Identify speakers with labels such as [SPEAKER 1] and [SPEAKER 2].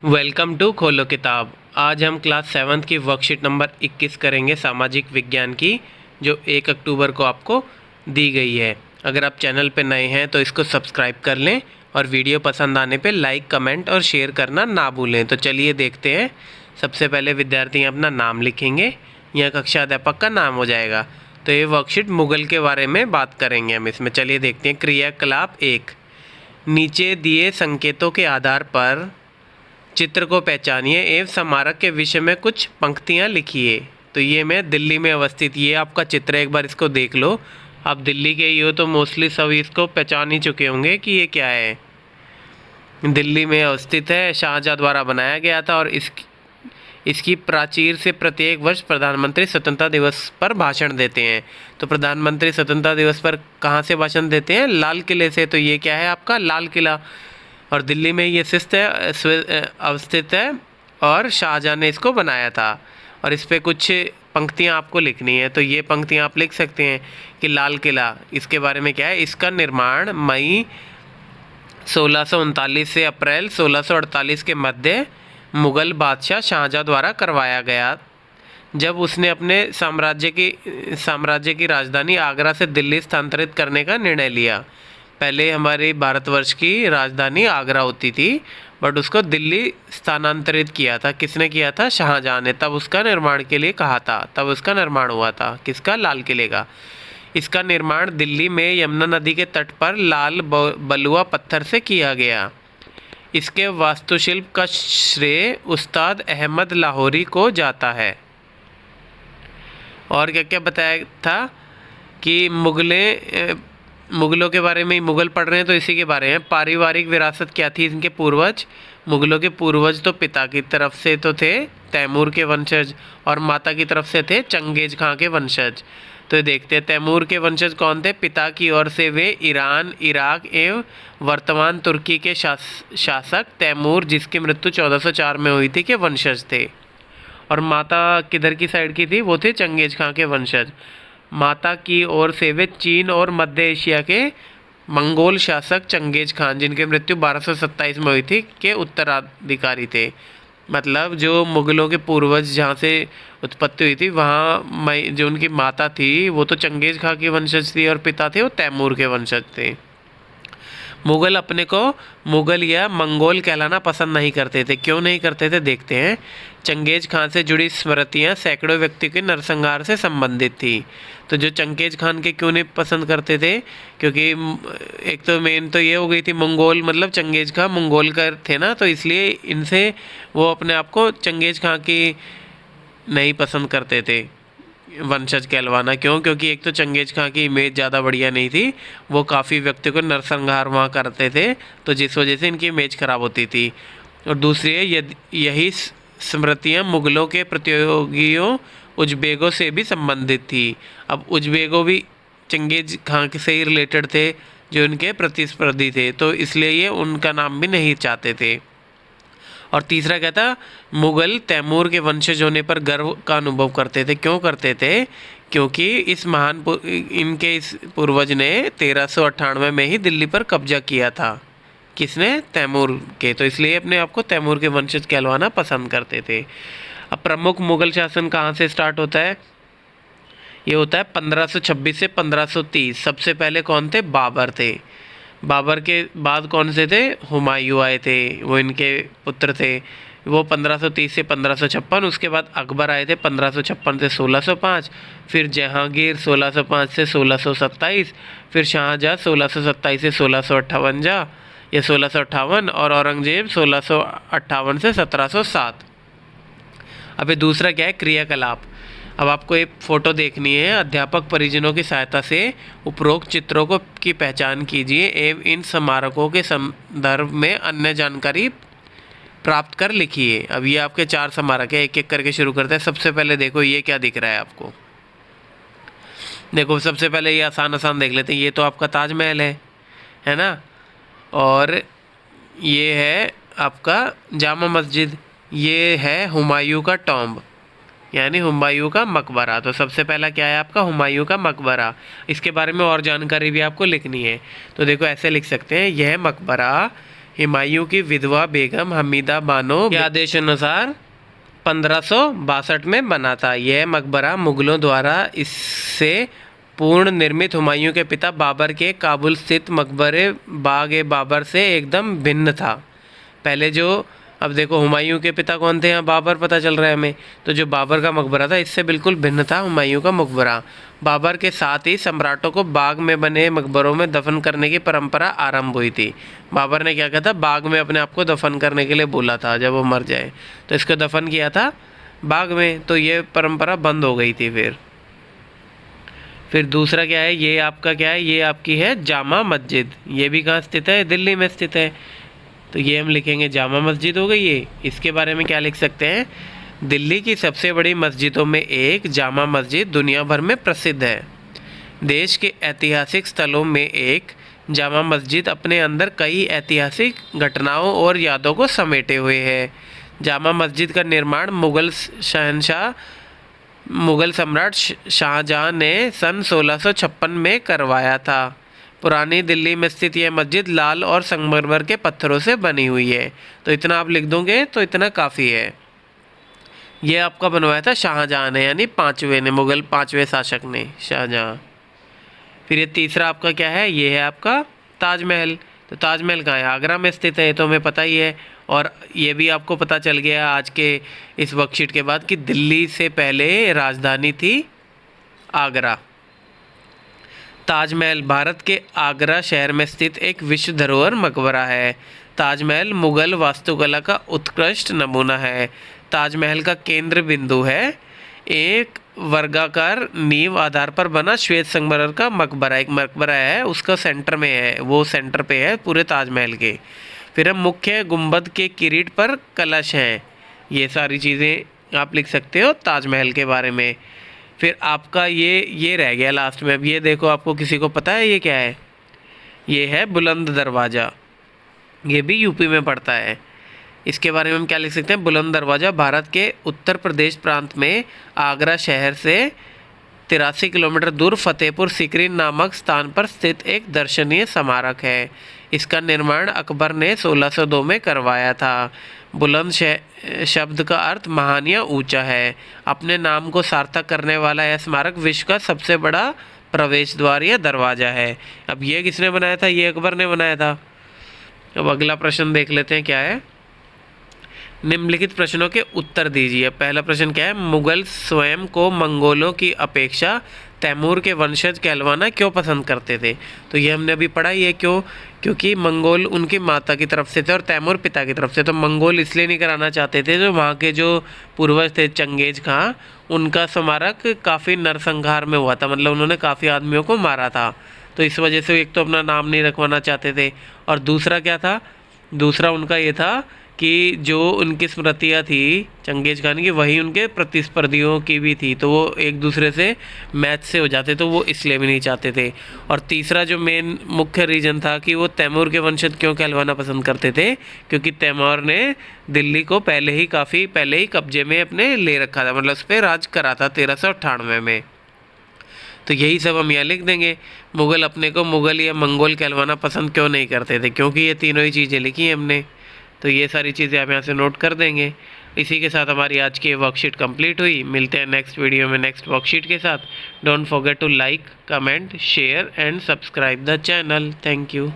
[SPEAKER 1] Welcome to खोलो किताब। आज हम क्लास 7th की वर्कशीट नंबर 21 करेंगे सामाजिक विज्ञान की, जो 1 अक्टूबर को आपको दी गई है। अगर आप चैनल पर नए हैं तो इसको सब्सक्राइब कर लें और वीडियो पसंद आने पे लाइक, कमेंट और शेयर करना ना भूलें। तो चलिए देखते हैं। सबसे पहले विद्यार्थी अपना नाम लिखेंगे, यह कक्षा अध्यापक का नाम हो जाएगा। तो ये वर्कशीट मुगल के बारे में बात करेंगे हम इसमें। चलिए देखते हैं। क्रियाकलाप 1, नीचे दिए संकेतों के आधार पर चित्र को पहचानिए एवं स्मारक के विषय में कुछ पंक्तियाँ लिखिए। तो ये मैं दिल्ली में अवस्थित, ये आपका चित्र है, एक बार इसको देख लो। आप दिल्ली के ही हो तो मोस्टली सभी इसको पहचान ही चुके होंगे कि ये क्या है। दिल्ली में अवस्थित है, शाहजहाँ द्वारा बनाया गया था और इसकी प्राचीर से प्रत्येक वर्ष प्रधानमंत्री स्वतंत्रता दिवस पर भाषण देते हैं। तो प्रधानमंत्री स्वतंत्रता दिवस पर कहाँ से भाषण देते हैं? लाल किले से। तो ये क्या है आपका? लाल किला। और दिल्ली में ये अवस्थित है और शाहजहाँ ने इसको बनाया था। और इस पर कुछ पंक्तियाँ आपको लिखनी है। तो ये पंक्तियाँ आप लिख सकते हैं कि लाल किला, इसके बारे में क्या है? इसका निर्माण मई 1639 से अप्रैल 1648 के मध्य मुग़ल बादशाह शाहजहाँ द्वारा करवाया गया, जब उसने अपने साम्राज्य की राजधानी आगरा से दिल्ली स्थानांतरित करने का निर्णय लिया। पहले हमारे भारतवर्ष की राजधानी आगरा होती थी, बट उसको दिल्ली स्थानांतरित किया था। किसने किया था? शाहजहाँ ने। तब उसका निर्माण के लिए कहा था, तब उसका निर्माण हुआ था। किसका? लाल किले का। इसका निर्माण दिल्ली में यमुना नदी के तट पर लाल बलुआ पत्थर से किया गया। इसके वास्तुशिल्प का श्रेय उस्ताद अहमद लाहौरी को जाता है। और क्या क्या बताया था कि मुग़लों के बारे में ही मुग़ल पढ़ रहे हैं तो इसी के बारे में। पारिवारिक विरासत क्या थी इनके पूर्वज? मुग़लों के पूर्वज तो पिता की तरफ से तो थे तैमूर के वंशज, और माता की तरफ से थे चंगेज खां के वंशज। तो देखते हैं तैमूर के वंशज कौन थे। पिता की ओर से वे ईरान, इराक एवं वर्तमान तुर्की के शासक तैमूर, जिसकी मृत्यु 1404 में हुई थी, के वंशज थे। और माता किधर की साइड की थी? वो थे चंगेज खां के वंशज। माता की ओर से वे चीन और मध्य एशिया के मंगोल शासक चंगेज खान, जिनकी मृत्यु 1227 में हुई थी, के उत्तराधिकारी थे। मतलब जो मुग़लों के पूर्वज जहाँ से उत्पत्ति हुई थी, वहाँ जो उनकी माता थी वो तो चंगेज खां की वंशज थी और पिता थे वो तैमूर के वंशज थे। मुग़ल अपने को मुग़ल या मंगोल कहलाना पसंद नहीं करते थे। क्यों नहीं करते थे? देखते हैं। चंगेज खान से जुड़ी स्मृतियाँ सैकड़ों व्यक्ति के नरसंहार से संबंधित थी। तो जो चंगेज खान के क्यों नहीं पसंद करते थे? क्योंकि एक तो मेन तो ये हो गई थी, मंगोल मतलब चंगेज खान मंगोल का थे ना, तो इसलिए इनसे वो अपने आप को चंगेज खान की नहीं पसंद करते थे वंशज कहलवाना। क्यों? क्योंकि एक तो चंगेज खां की इमेज ज़्यादा बढ़िया नहीं थी, वो काफ़ी व्यक्तियों को नरसंहार वहाँ करते थे, तो जिस वजह से इनकी इमेज ख़राब होती थी। और दूसरी है यही स्मृतियाँ मुग़लों के प्रतियोगियों उज़्बेकों से भी संबंधित थी। अब उज़्बेकों भी चंगेज खां से ही रिलेटेड थे, जो इनके प्रतिस्पर्धी थे, तो इसलिए ये उनका नाम भी नहीं चाहते थे। और तीसरा क्या था? मुग़ल तैमूर के वंशज होने पर गर्व का अनुभव करते थे। क्यों करते थे? क्योंकि इनके इस पूर्वज ने 1398 में ही दिल्ली पर कब्जा किया था। किसने? तैमूर के। तो इसलिए अपने आप को तैमूर के वंशज कहलवाना पसंद करते थे। अब प्रमुख मुग़ल शासन कहाँ से स्टार्ट होता है? ये होता है 1526 से 1530। सबसे पहले कौन थे? बाबर थे। बाबर के बाद कौन से थे? हुमायूं आए थे, वो इनके पुत्र थे, वो 1530 से 1556। उसके बाद अकबर आए थे 1556 से 1605, फिर जहांगीर 1605 से 1627, फिर शाहजहाँ 1627 से 1658 या 1658, और औरंगजेब 1658 से 1707। अभी दूसरा क्या है? क्रियाकलाप। अब आपको एक फ़ोटो देखनी है। अध्यापक परिजनों की सहायता से उपरोक्त चित्रों की पहचान कीजिए एवं इन स्मारकों के संदर्भ में अन्य जानकारी प्राप्त कर लिखिए। अब ये आपके 4 स्मारक है, एक एक करके शुरू करते हैं। सबसे पहले देखो ये क्या दिख रहा है आपको। देखो सबसे पहले ये आसान देख लेते हैं। ये तो आपका ताजमहल है ना, और ये है आपका जामा मस्जिद, ये है हुमायूं का टॉम्ब यानी हुमायूं का मकबरा। तो सबसे पहला क्या है आपका? हुमायूं का मकबरा। इसके बारे में और जानकारी भी आपको लिखनी है। तो देखो ऐसे लिख सकते हैं, यह मकबरा हुमायूं की विधवा बेगम हमीदा बानो के आदेशानुसार 1562 में बना था। यह मकबरा मुगलों द्वारा इससे पूर्ण निर्मित हुमायूं के पिता बाबर के काबुल स्थित मकबरे बाग-ए-बाबर से एकदम भिन्न था। पहले जो, अब देखो हुमायूं के पिता कौन थे, यहाँ बाबर पता चल रहा है हमें, तो जो बाबर का मकबरा था इससे बिल्कुल भिन्न था हुमायूं का मकबरा। बाबर के साथ ही सम्राटों को बाग में बने मकबरों में दफन करने की परंपरा आरंभ हुई थी। बाबर ने क्या किया था, बाग में अपने आप को दफन करने के लिए बोला था जब वो मर जाए, तो इसको दफन किया था बाग में, तो ये परंपरा बंद हो गई थी। फिर दूसरा क्या है, ये आपका क्या है, ये आपकी है जामा मस्जिद। ये भी कहाँ स्थित है, दिल्ली में स्थित है, तो ये हम लिखेंगे जामा मस्जिद हो गई ये। इसके बारे में क्या लिख सकते हैं, दिल्ली की सबसे बड़ी मस्जिदों में एक जामा मस्जिद दुनिया भर में प्रसिद्ध है। देश के ऐतिहासिक स्थलों में एक जामा मस्जिद अपने अंदर कई ऐतिहासिक घटनाओं और यादों को समेटे हुए है। जामा मस्जिद का निर्माण मुग़ल सम्राट शाहजहां ने सन 1656 में करवाया था। पुरानी दिल्ली में स्थित यह मस्जिद लाल और संगमरमर के पत्थरों से बनी हुई है। तो इतना आप लिख दोगे तो इतना काफ़ी है। ये आपका बनवाया था शाहजहां ने, यानी पाँचवें ने, मुग़ल पाँचवें शासक ने, शाहजहां। फिर ये तीसरा आपका क्या है, ये है आपका ताजमहल। तो ताजमहल कहाँ है, आगरा में स्थित है, तो हमें पता ही है। और ये भी आपको पता चल गया आज के इस वर्कशीट के बाद कि दिल्ली से पहले राजधानी थी आगरा। ताजमहल भारत के आगरा शहर में स्थित एक विश्व धरोहर मकबरा है। ताजमहल मुग़ल वास्तुकला का उत्कृष्ट नमूना है। ताजमहल का केंद्र बिंदु है एक वर्गाकार नींव आधार पर बना श्वेत संगमरमर का मकबरा। एक मकबरा है, उसका सेंटर में है, वो सेंटर पे है पूरे ताजमहल के। फिर हम मुख्य गुंबद के किरीट पर कलश हैं। ये सारी चीज़ें आप लिख सकते हो ताजमहल के बारे में। फिर आपका ये रह गया लास्ट में। अब ये देखो, आपको किसी को पता है ये क्या है, ये है बुलंद दरवाज़ा। ये भी यूपी में पड़ता है। इसके बारे में हम क्या लिख सकते हैं, बुलंद दरवाज़ा भारत के उत्तर प्रदेश प्रांत में आगरा शहर से 83 किलोमीटर दूर फतेहपुर सीकरी नामक स्थान पर स्थित एक दर्शनीय स्मारक है। इसका निर्माण अकबर ने 1602 में करवाया था। बुलंद शब्द का अर्थ महान या ऊंचा है। अपने नाम को सार्थक करने वाला यह स्मारक विश्व का सबसे बड़ा प्रवेश द्वार या दरवाज़ा है। अब ये किसने बनाया था, ये अकबर ने बनाया था। अब अगला प्रश्न देख लेते हैं क्या है। निम्नलिखित प्रश्नों के उत्तर दीजिए। पहला प्रश्न क्या है, मुगल स्वयं को मंगोलों की अपेक्षा तैमूर के वंशज कहलवाना क्यों पसंद करते थे। तो ये हमने अभी पढ़ा ही है, क्यों, क्योंकि मंगोल उनकी माता की तरफ से थे और तैमूर पिता की तरफ से। तो मंगोल इसलिए नहीं कराना चाहते थे, जो वहाँ के जो पूर्वज थे चंगेज खां, उनका स्मारक काफ़ी नरसंहार में हुआ था, मतलब उन्होंने काफ़ी आदमियों को मारा था। तो इस वजह से एक तो अपना नाम नहीं रखवाना चाहते थे, और दूसरा क्या था, दूसरा उनका ये था कि जो उनकी स्मृतियाँ थी चंगेज खान की, वही उनके प्रतिस्पर्धियों की भी थी, तो वो एक दूसरे से मैच से हो जाते, तो वो इसलिए भी नहीं चाहते थे। और तीसरा जो मेन मुख्य रीज़न था कि वो तैमूर के वंशज क्यों कहलवाना पसंद करते थे, क्योंकि तैमूर ने दिल्ली को काफ़ी पहले ही कब्जे में अपने ले रखा था, मतलब उस पर राज करा था 1398 में। तो यही सब हम यहाँ लिख देंगे। मुग़ल अपने को मुग़ल या मंगोल कहलवाना पसंद क्यों नहीं करते थे, क्योंकि ये तीनों ही चीज़ें लिखी हैं हमने। तो ये सारी चीज़ें आप यहाँ से नोट कर देंगे। इसी के साथ हमारी आज की वर्कशीट कंप्लीट हुई। मिलते हैं नेक्स्ट वीडियो में नेक्स्ट वर्कशीट के साथ। Don't forget to like, comment, share and subscribe the channel. Thank you.